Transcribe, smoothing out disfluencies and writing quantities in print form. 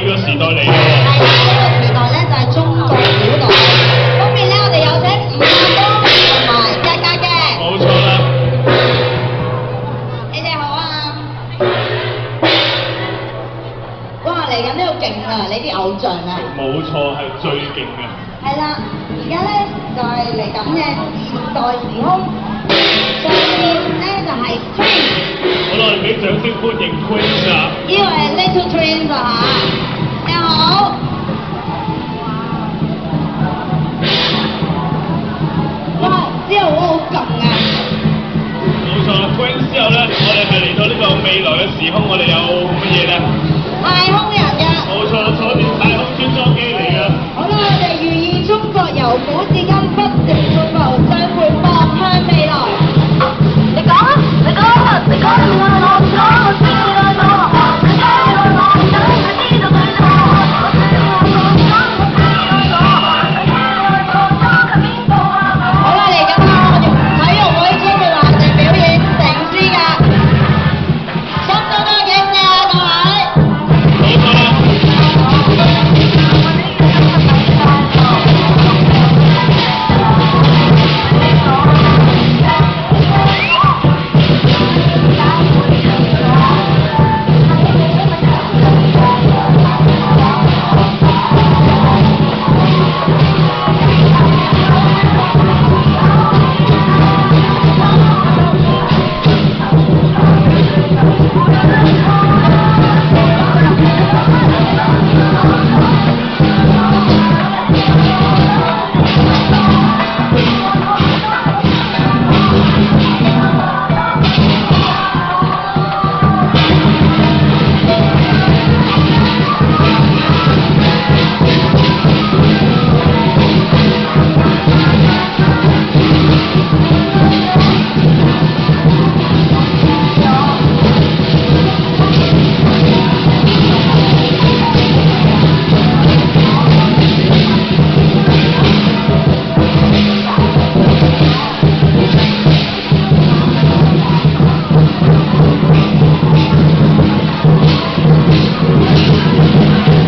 個時代嚟㗎喎。係啦，呢個時代咧就係中國古代。方面咧，我哋有請吳亞東同埋嘉嘉嘅。冇錯啦。你哋好啊！哇，嚟緊呢度勁啊！你啲偶像啊！冇錯，係最勁嘅。係啦，而家咧就係嚟緊嘅現代時空，上面咧就係 Twins。好啦，我哋俾掌聲歡迎 Twins 啊！呢個係 Little Twins 啊嚇，你好。哇！之後好勁啊！冇錯啦 ，Twins 之後咧，我哋係嚟到呢個未來嘅時空，我哋有乜嘢咧？太空人㗎。冇錯，坐住太空穿梭機嚟㗎。好啦，我哋寓意中國遊本